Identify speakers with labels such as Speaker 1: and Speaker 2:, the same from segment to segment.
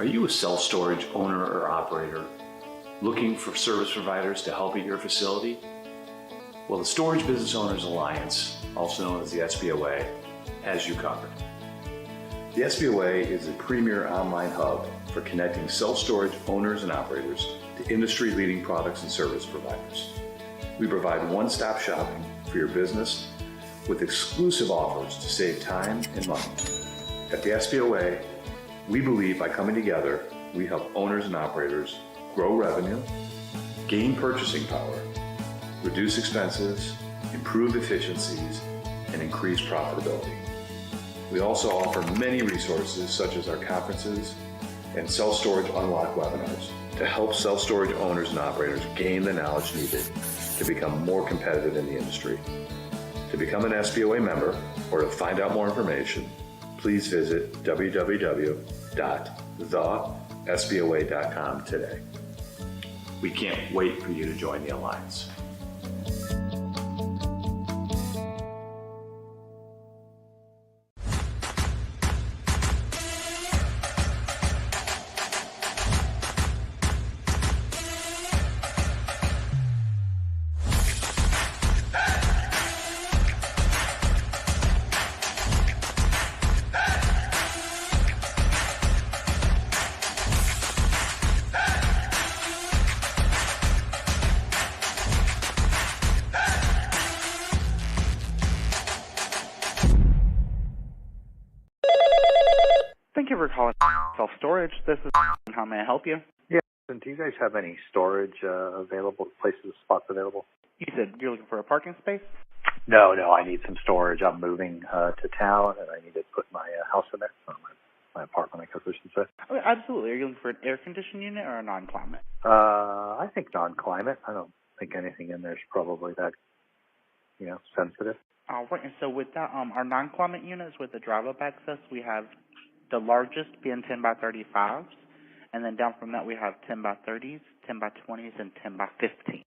Speaker 1: Are you a self-storage owner or operator looking for service providers to help at your facility? Well, the Storage Business Owners Alliance, also known as the SBOA, has you covered. The SBOA is a premier online hub for connecting self-storage owners and operators to industry-leading products and service providers. We provide one-stop shopping for your business with exclusive offers to save time and money. At the SBOA, we believe by coming together, we help owners and operators grow revenue, gain purchasing power, reduce expenses, improve efficiencies, and increase profitability. We also offer many resources such as our conferences and self-storage unlock webinars to help self-storage owners and operators gain the knowledge needed to become more competitive in the industry. To become an SBOA member or to find out more information, please visit www.thesboa.com today. We can't wait for you to join the Alliance.
Speaker 2: Thank you for calling self-storage. This is how may I help you?
Speaker 3: Yeah, and do you guys have any storage available, spots available?
Speaker 2: You said you're looking for a parking space?
Speaker 3: No, I need some storage. I'm moving to town, and I need to put my house in there, or my apartment, I guess I should say.
Speaker 2: Okay, absolutely. Are you looking for an air-conditioned unit or a non-climate?
Speaker 3: I think non-climate. I don't think anything in there is probably that, sensitive.
Speaker 2: All right, and so with that, our non-climate units with the drive-up access, we have the largest being 10 by 35s, and then down from that we have 10 by 30s, 10 by 20s, and 10 by 15.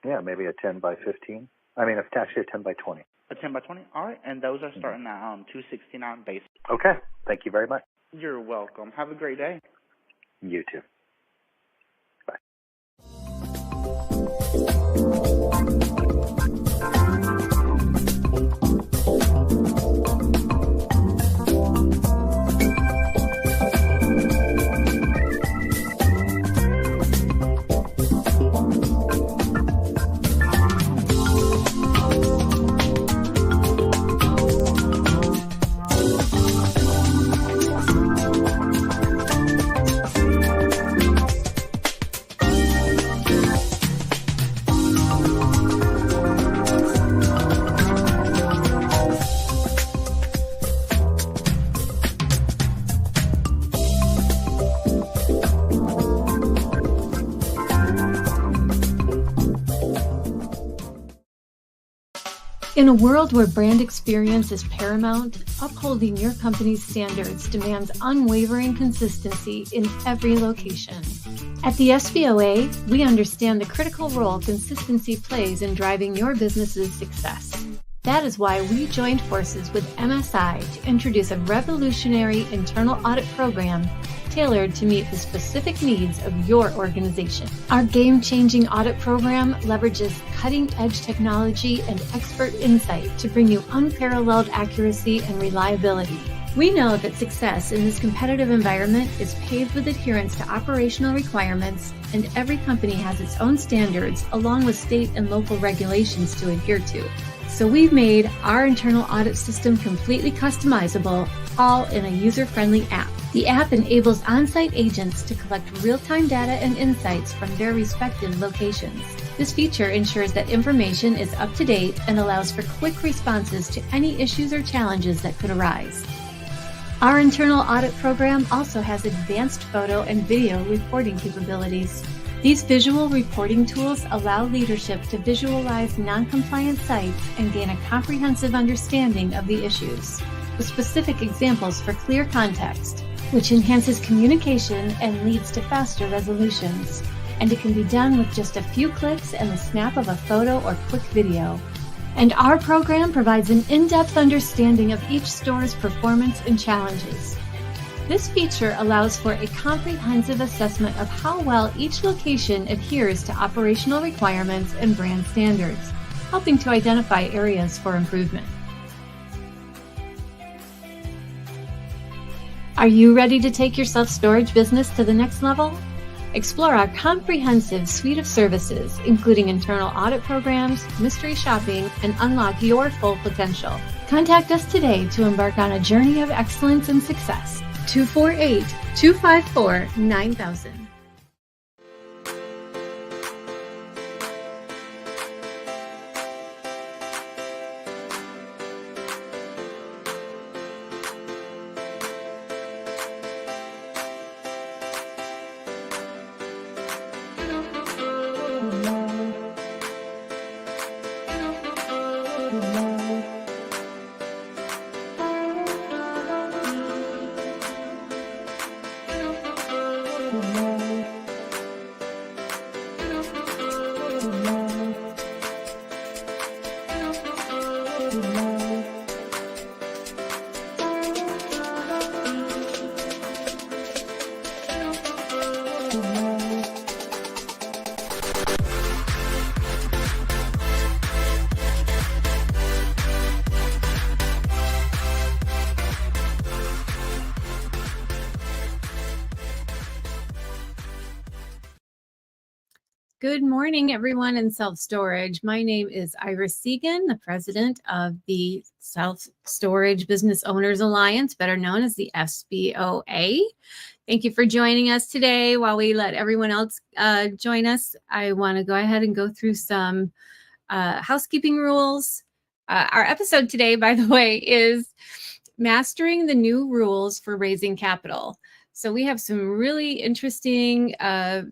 Speaker 3: Yeah, maybe a 10 by 15. I mean, it's actually a 10 by 20.
Speaker 2: A 10 by 20? All right, and those are starting at $269 base.
Speaker 3: Okay, thank you very much.
Speaker 2: You're welcome. Have a great day.
Speaker 3: You too. Bye.
Speaker 4: In a world where brand experience is paramount, upholding your company's standards demands unwavering consistency in every location. At the SBOA, we understand the critical role consistency plays in driving your business's success. That is why we joined forces with MSI to introduce a revolutionary internal audit program tailored to meet the specific needs of your organization. Our game-changing audit program leverages cutting-edge technology and expert insight to bring you unparalleled accuracy and reliability. We know that success in this competitive environment is paved with adherence to operational requirements, and every company has its own standards along with state and local regulations to adhere to. So we've made our internal audit system completely customizable, all in a user-friendly app. The app enables on-site agents to collect real-time data and insights from their respective locations. This feature ensures that information is up to date and allows for quick responses to any issues or challenges that could arise. Our internal audit program also has advanced photo and video reporting capabilities. These visual reporting tools allow leadership to visualize non-compliant sites and gain a comprehensive understanding of the issues, with specific examples for clear context, which enhances communication and leads to faster resolutions. And it can be done with just a few clicks and the snap of a photo or quick video. And our program provides an in-depth understanding of each store's performance and challenges. This feature allows for a comprehensive assessment of how well each location adheres to operational requirements and brand standards, helping to identify areas for improvement. Are you ready to take your self-storage business to the next level? Explore our comprehensive suite of services, including internal audit programs, mystery shopping, and unlock your full potential. Contact us today to embark on a journey of excellence and success. 248-254-9000. Good morning, everyone in self-storage. My name is Iris Segan, the president of the Self-Storage Business Owners Alliance, better known as the SBOA. Thank you for joining us today. While we let everyone else join us, I want to go ahead and go through some housekeeping rules. Our episode today, by the way, is Mastering the New Rules for Raising Capital. So we have some really interesting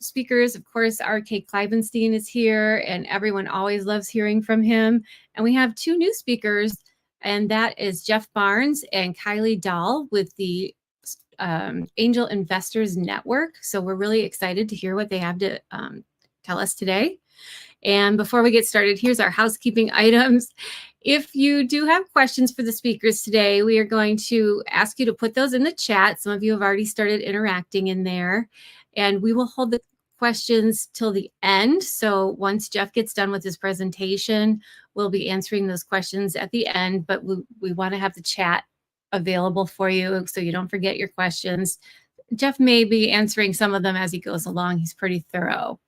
Speaker 4: speakers. Of course, R.K. Kleibenstein is here, and everyone always loves hearing from him. And we have two new speakers, and that is Jeff Barnes and Kylie Dahl with the Angel Investors Network. So we're really excited to hear what they have to tell us today. And before we get started, here's our housekeeping items. If you do have questions for the speakers today, we are going to ask you to put those in the chat. Some of you have already started interacting in there, and we will hold the questions till the end. So once Jeff gets done with his presentation, we'll be answering those questions at the end, but we want to have the chat available for you so you don't forget your questions. Jeff may be answering some of them as he goes along. He's pretty thorough.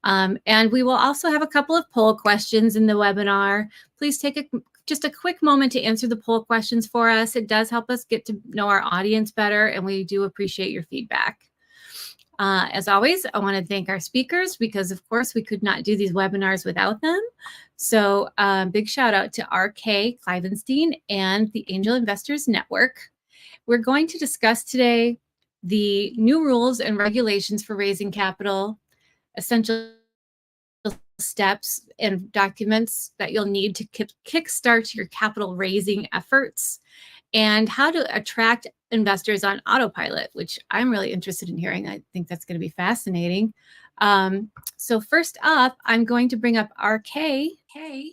Speaker 4: And we will also have a couple of poll questions in the webinar. Please take just a quick moment to answer the poll questions for us. It does help us get to know our audience better, and we do appreciate your feedback. As always, I want to thank our speakers because, of course, we could not do these webinars without them. So big shout out to R.K. Kleibenstein and the Angel Investors Network. We're going to discuss today the new rules and regulations for raising capital, essential steps and documents that you'll need to kickstart your capital raising efforts, and how to attract investors on autopilot, which I'm really interested in hearing. I think that's going to be fascinating. So first up, I'm going to bring up RK. Hey.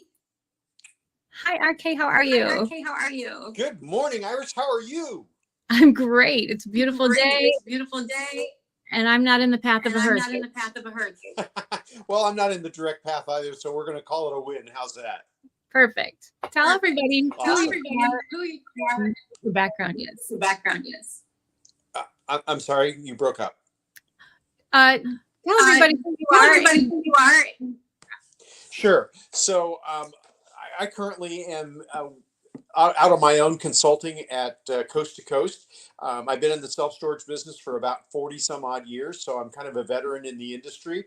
Speaker 4: Hi, RK. How are you?
Speaker 5: Hi, RK, how are you? Good morning, Iris. How are you?
Speaker 4: I'm great. It's a beautiful day.
Speaker 5: It's a beautiful day.
Speaker 4: And I'm not in the path of a hurricane.
Speaker 5: Well, I'm not in the direct path either, so we're going to call it a win. How's that?
Speaker 4: Perfect. Tell everybody
Speaker 5: Awesome.
Speaker 4: who you are, your background is.
Speaker 5: I'm sorry, you broke up.
Speaker 4: Tell everybody who you are.
Speaker 5: Sure. So I currently am out on my own consulting at Coast to Coast. I've been in the self-storage business for about 40 some odd years, so I'm kind of a veteran in the industry.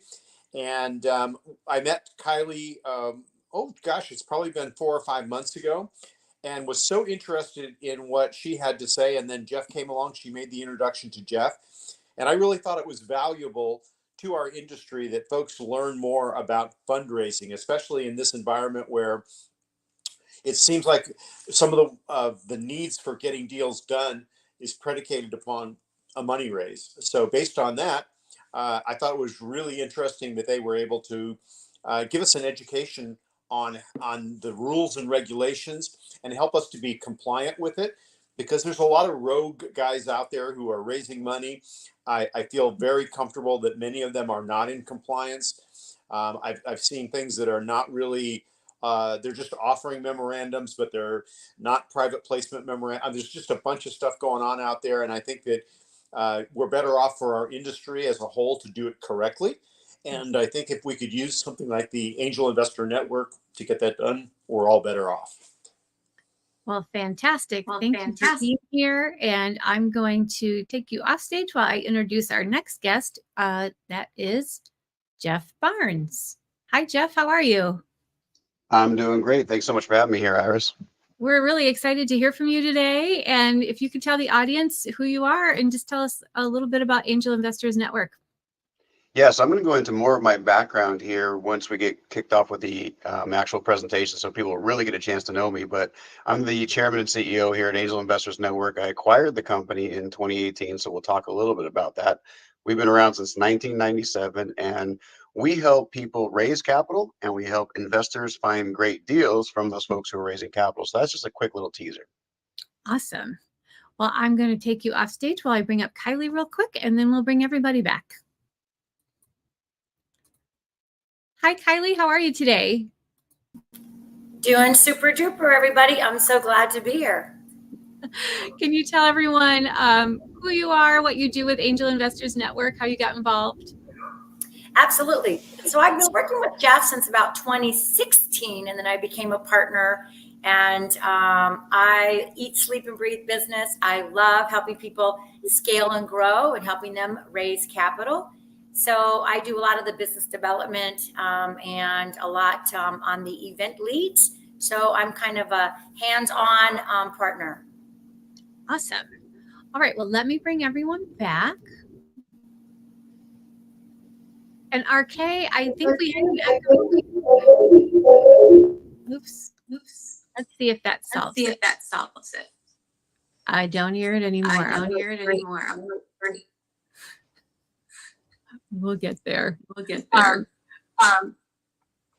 Speaker 5: And I met Kylie, it's probably been 4 or 5 months ago, and was so interested in what she had to say. And then Jeff came along. She made the introduction to Jeff. And I really thought it was valuable to our industry that folks learn more about fundraising, especially in this environment where it seems like some of the needs for getting deals done is predicated upon a money raise. So based on that, I thought it was really interesting that they were able to give us an education on the rules and regulations and help us to be compliant with it. because there's a lot of rogue guys out there who are raising money. I feel very comfortable that many of them are not in compliance. I've seen things that are not really, they're just offering memorandums, but they're not private placement memorandum. There's just a bunch of stuff going on out there. And I think that we're better off for our industry as a whole to do it correctly. And I think if we could use something like the Angel Investor Network to get that done, we're all better off.
Speaker 4: Well, fantastic. Thank you for being here. And I'm going to take you off stage while I introduce our next guest. That is Jeff Barnes. Hi, Jeff. How are you?
Speaker 6: I'm doing great. Thanks so much for having me here, Iris.
Speaker 4: We're really excited to hear from you today. And if you could tell the audience who you are and just tell us a little bit about Angel Investors Network.
Speaker 6: Yes, I'm going to go into more of my background here once we get kicked off with the actual presentation, so people really get a chance to know me. But I'm the chairman and CEO here at Angel Investors Network. I acquired the company in 2018, so we'll talk a little bit about that. We've been around since 1997, and we help people raise capital, and we help investors find great deals from those folks who are raising capital. So that's just a quick little teaser.
Speaker 4: Awesome. Well, I'm going to take you off stage while I bring up Kylie real quick, and then we'll bring everybody back. Hi, Kylie. How are you today?
Speaker 7: Doing super duper, everybody. I'm so glad to be here.
Speaker 4: Can you tell everyone who you are, what you do with Angel Investors Network, how you got involved?
Speaker 7: Absolutely. So I've been working with Jeff since about 2016, and then I became a partner. And I eat, sleep, and breathe business. I love helping people scale and grow and helping them raise capital. So I do a lot of the business development and a lot on the event leads. So I'm kind of a hands-on partner.
Speaker 4: Awesome. All right. Well, let me bring everyone back. And RK, I think we had an echo. Oops. Let's see if that solves it. I don't hear it anymore. We'll get there.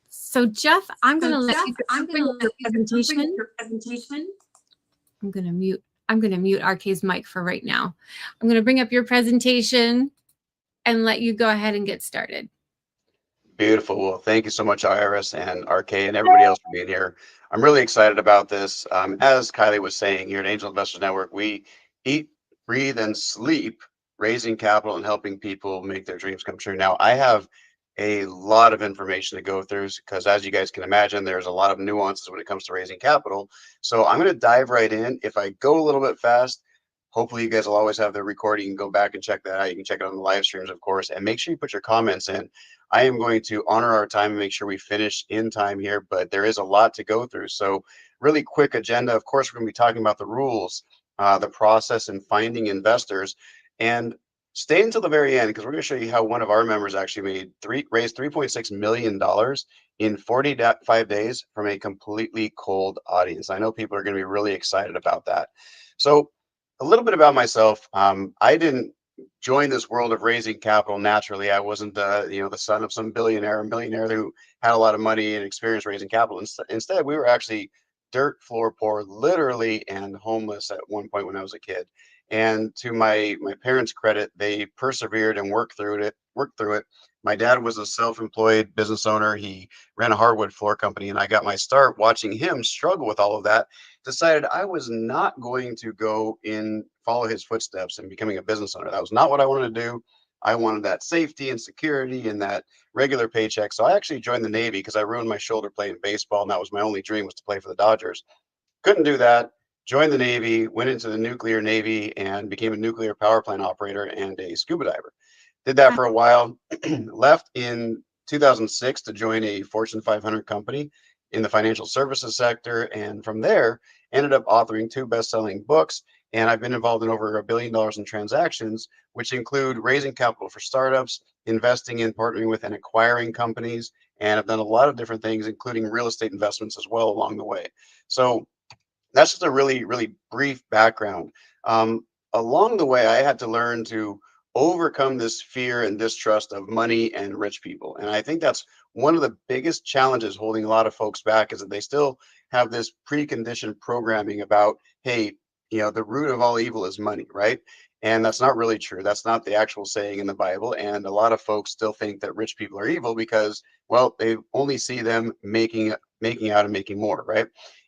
Speaker 4: So Jeff, I'm going to let you bring up your presentation. I'm going to mute RK's mic for right now. I'm going to bring up your presentation and let you go ahead and get started.
Speaker 6: Beautiful. Well, thank you so much, Iris and RK and everybody else for being here. I'm really excited about this. As Kylie was saying, here at Angel Investors Network, we eat, breathe, and sleep raising capital and helping people make their dreams come true. Now, I have a lot of information to go through because, as you guys can imagine, there's a lot of nuances when it comes to raising capital. So I'm going to dive right in. If I go a little bit fast, hopefully you guys will always have the recording. You can go back and check that out. You can check it on the live streams, of course, and make sure you put your comments in. I am going to honor our time and make sure we finish in time here, but there is a lot to go through. So really quick agenda. Of course, we're going to be talking about the rules, the process in finding investors, and stay until the very end because we're going to show you how one of our members actually raised $3.6 million in 45 days from a completely cold audience. I know people are going to be really excited about that. So a little bit about myself. I didn't join this world of raising capital naturally. I wasn't the son of some billionaire or millionaire who had a lot of money and experience raising capital. Instead, we were actually dirt floor poor, literally, and homeless at one point when I was a kid. And to my parents' credit, they persevered and worked through it. My dad was a self-employed business owner. He ran a hardwood floor company, and I got my start watching him struggle with all of that. Decided I was not going to go in follow his footsteps and becoming a business owner. That was not what I wanted to do. I wanted that safety and security and that regular paycheck. So I actually joined the Navy because I ruined my shoulder playing baseball, and that was my only dream, was to play for the Dodgers. Couldn't do that. Joined the Navy, went into the nuclear Navy, and became a nuclear power plant operator and a scuba diver. Did that for a while. Left in 2006 to join a Fortune 500 company in the financial services sector, and from there ended up authoring 2 best-selling books. And I've been involved in over $1 billion in transactions, which include raising capital for startups, investing in, partnering with, and acquiring companies. And I've done a lot of different things, including real estate investments as well along the way. So that's just a really, really brief background. Along the way, I had to learn to overcome this fear and distrust of money and rich people. And I think that's one of the biggest challenges holding a lot of folks back, is that they still have this preconditioned programming about, hey, the root of all evil is money, right? And that's not really true. That's not the actual saying in the Bible. And a lot of folks still think that rich people are evil because, well, they only see them making out and making more, right?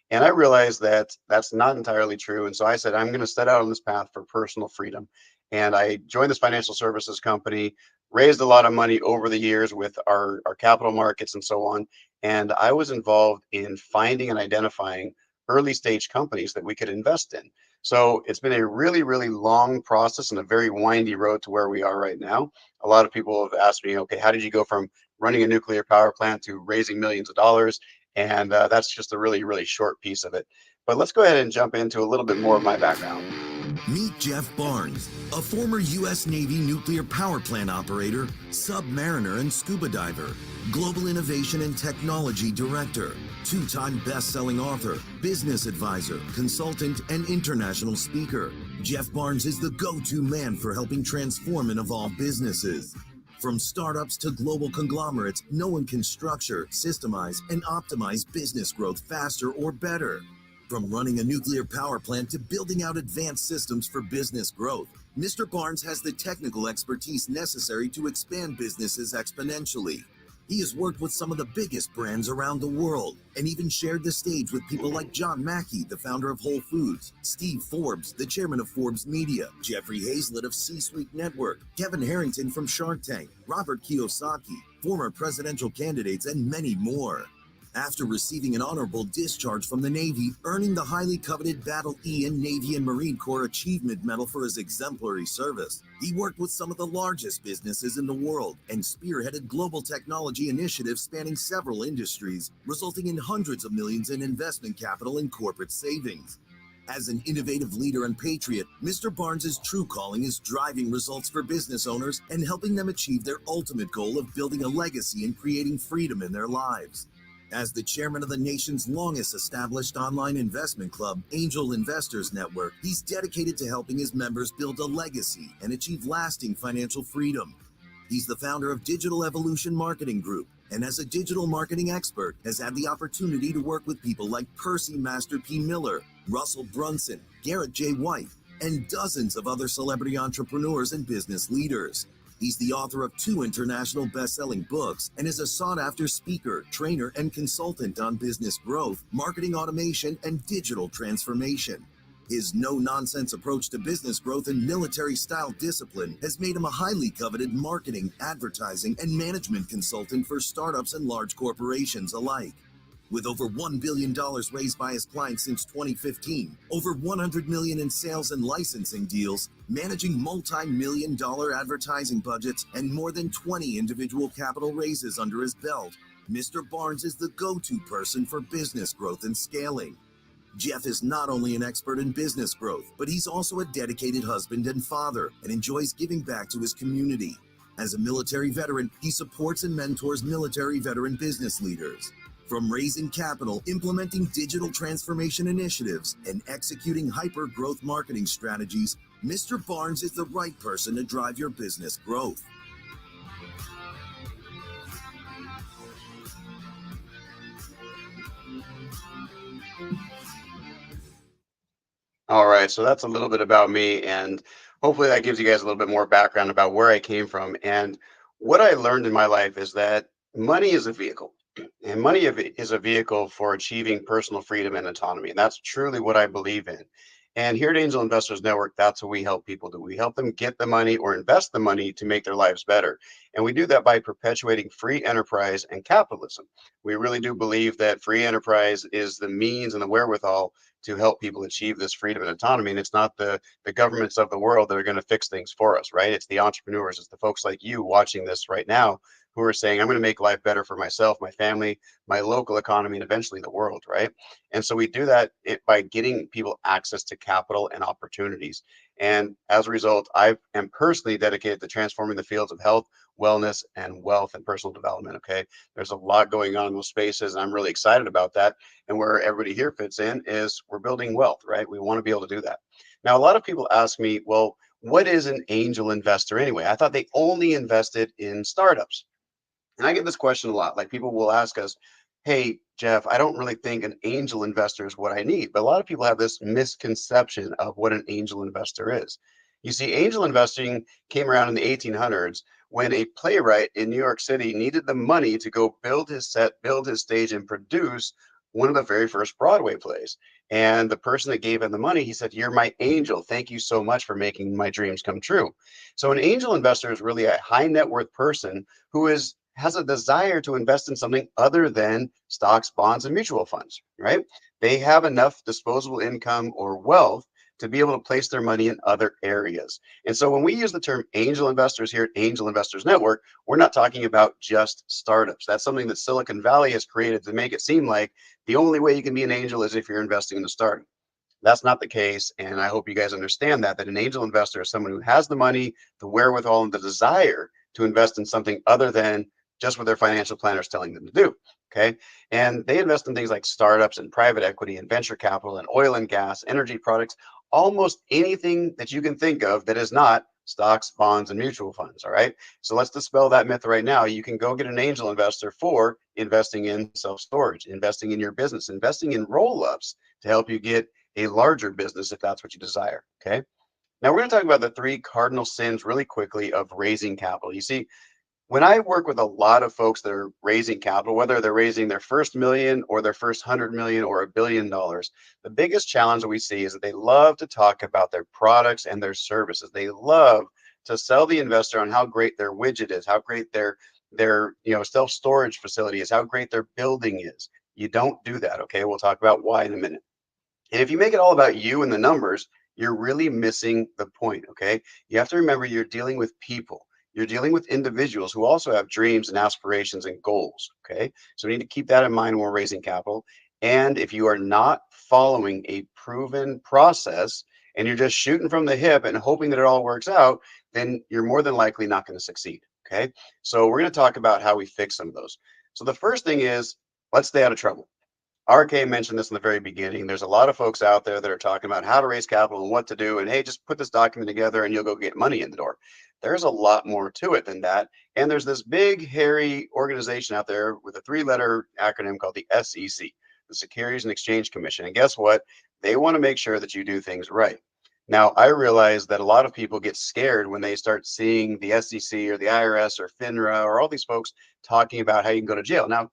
Speaker 6: And I realized that that's not entirely true. And so I said, I'm going to set out on this path for personal freedom. And I joined this financial services company, raised a lot of money over the years with our capital markets and so on. And I was involved in finding and identifying early stage companies that we could invest in. So it's been a really, really long process and a very windy road to where we are right now. A lot of people have asked me, okay, how did you go from running a nuclear power plant to raising millions of dollars? And that's just a really, really short piece of it. But let's go ahead and jump into a little bit more of my background.
Speaker 8: Meet Jeff Barnes, a former U.S. Navy nuclear power plant operator, submariner, and scuba diver, global innovation and technology director, two-time best-selling author, business advisor, consultant, and international speaker. Jeff Barnes is the go-to man for helping transform and evolve businesses. From startups to global conglomerates, no one can structure, systemize, and optimize business growth faster or better. From running a nuclear power plant to building out advanced systems for business growth, Mr. Barnes has the technical expertise necessary to expand businesses exponentially. He has worked with some of the biggest brands around the world and even shared the stage with people like John Mackey, the founder of Whole Foods, Steve Forbes, the chairman of Forbes Media, Jeffrey Hazlett of C-Suite Network, Kevin Harrington from Shark Tank, Robert Kiyosaki, former presidential candidates, and many more. After receiving an honorable discharge from the Navy, earning the highly coveted Battle E and Navy and Marine Corps Achievement Medal for his exemplary service, he worked with some of the largest businesses in the world and spearheaded global technology initiatives spanning several industries, resulting in hundreds of millions in investment capital and corporate savings. As an innovative leader and patriot, Mr. Barnes' true calling is driving results for business owners and helping them achieve their ultimate goal of building a legacy and creating freedom in their lives. As the chairman of the nation's longest established online investment club, Angel Investors Network, he's dedicated to helping his members build a legacy and achieve lasting financial freedom. He's the founder of Digital Evolution Marketing Group, and as a digital marketing expert, has had the opportunity to work with people like Percy Master P. Miller, Russell Brunson, Garrett J. White, and dozens of other celebrity entrepreneurs and business leaders. He's the author of 2 international best-selling books and is a sought-after speaker, trainer, and consultant on business growth, marketing automation, and digital transformation. His no-nonsense approach to business growth and military-style discipline has made him a highly coveted marketing, advertising, and management consultant for startups and large corporations alike. With over $1 billion raised by his clients since 2015, over $100 million in sales and licensing deals, managing multi-million-dollar advertising budgets, and more than 20 individual capital raises under his belt, Mr. Barnes is the go-to person for business growth and scaling. Jeff is not only an expert in business growth, but he's also a dedicated husband and father and enjoys giving back to his community. As a military veteran, he supports and mentors military veteran business leaders. From raising capital, implementing digital transformation initiatives, and executing hyper-growth marketing strategies, Mr. Barnes is the right person to drive your business growth.
Speaker 6: All right, so that's a little bit about me, and hopefully that gives you guys a little bit more background about where I came from. And what I learned in my life is that money is a vehicle, and is a vehicle for achieving personal freedom and autonomy. And that's truly what I believe in. And here at Angel Investors Network, that's what we help people do. We help them get the money or invest the money to make their lives better. And we do that by perpetuating free enterprise and capitalism. We really do believe that free enterprise is the means and the wherewithal to help people achieve this freedom and autonomy. And it's not the governments of the world that are going to fix things for us, right? It's the entrepreneurs, it's the folks like you watching this right now who are saying, I'm going to make life better for myself, my family, my local economy, and eventually the world, right? And so we do that by getting people access to capital and opportunities. And as a result, I am personally dedicated to transforming the fields of health, wellness, and wealth and personal development. Okay. There's a lot going on in those spaces, and I'm really excited about that. And where everybody here fits in is we're building wealth, right? We want to be able to do that. Now, a lot of people ask me, well, what is an angel investor anyway? I thought they only invested in startups. And I get this question a lot. Like people will ask us, hey, Jeff, I don't really think an angel investor is what I need. But a lot of people have this misconception of what an angel investor is. You see, angel investing came around in the 1800s when a playwright in New York City needed the money to go build his set, build his stage, and produce one of the very first Broadway plays. And the person that gave him the money, he said, "You're my angel. Thank you so much for making my dreams come true." So an angel investor is really a high net worth person who has a desire to invest in something other than stocks, bonds, and mutual funds, right? They have enough disposable income or wealth to be able to place their money in other areas. And so when we use the term angel investors here at Angel Investors Network, we're not talking about just startups. That's something that Silicon Valley has created to make it seem like the only way you can be an angel is if you're investing in a startup. That's not the case. And I hope you guys understand that an angel investor is someone who has the money, the wherewithal, and the desire to invest in something other than just what their financial planner is telling them to do. Okay. And they invest in things like startups and private equity and venture capital and oil and gas, energy products, almost anything that you can think of that is not stocks, bonds, and mutual funds. All right. So let's dispel that myth right now. You can go get an angel investor for investing in self storage, investing in your business, investing in roll ups to help you get a larger business if that's what you desire. Okay. Now we're going to talk about the three cardinal sins really quickly of raising capital. You see, when I work with a lot of folks that are raising capital, whether they're raising their first million or their first 100 million or $1 billion, the biggest challenge that we see is that they love to talk about their products and their services. They love to sell the investor on how great their widget is, how great their self-storage facility is, how great their building is. You don't do that. Okay. We'll talk about why in a minute. And if you make it all about you and the numbers, you're really missing the point. Okay. You have to remember you're dealing with people. You're dealing with individuals who also have dreams and aspirations and goals. Okay. So we need to keep that in mind when we're raising capital. And if you are not following a proven process and you're just shooting from the hip and hoping that it all works out, then you're more than likely not going to succeed. Okay. So we're going to talk about how we fix some of those. So the first thing is, let's stay out of trouble. RK mentioned this in the very beginning. There's a lot of folks out there that are talking about how to raise capital and what to do. And hey, just put this document together and you'll go get money in the door. There's a lot more to it than that. And there's this big, hairy organization out there with a 3-letter acronym called the SEC, the Securities and Exchange Commission. And guess what? They want to make sure that you do things right. Now, I realize that a lot of people get scared when they start seeing the SEC or the IRS or FINRA or all these folks talking about how you can go to jail. Now,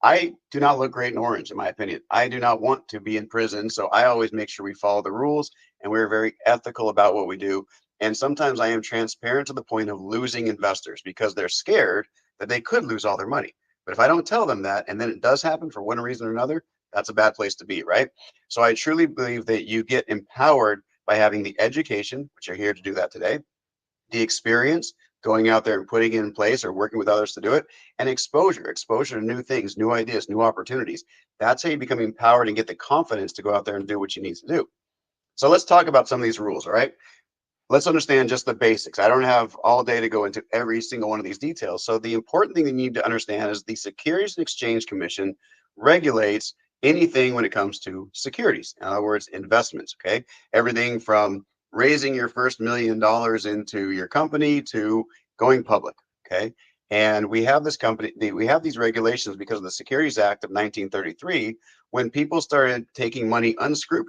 Speaker 6: I do not look great in orange, in my opinion. I do not want to be in prison. So I always make sure we follow the rules and we're very ethical about what we do. And sometimes I am transparent to the point of losing investors because they're scared that they could lose all their money. But if I don't tell them that, and then it does happen for one reason or another, that's a bad place to be, right? So I truly believe that you get empowered by having the education, which you're here to do that today, the experience, going out there and putting it in place or working with others to do it, and exposure to new things, new ideas, new opportunities. That's how you become empowered and get the confidence to go out there and do what you need to do. So let's talk about some of these rules, all right? Let's understand just the basics. I don't have all day to go into every single one of these details. So the important thing you need to understand is the Securities and Exchange Commission regulates anything when it comes to securities. In other words, investments, okay? Everything from raising your first $1 million into your company to going public, okay? And we have we have these regulations because of the Securities Act of 1933, when people started taking money unscrupulously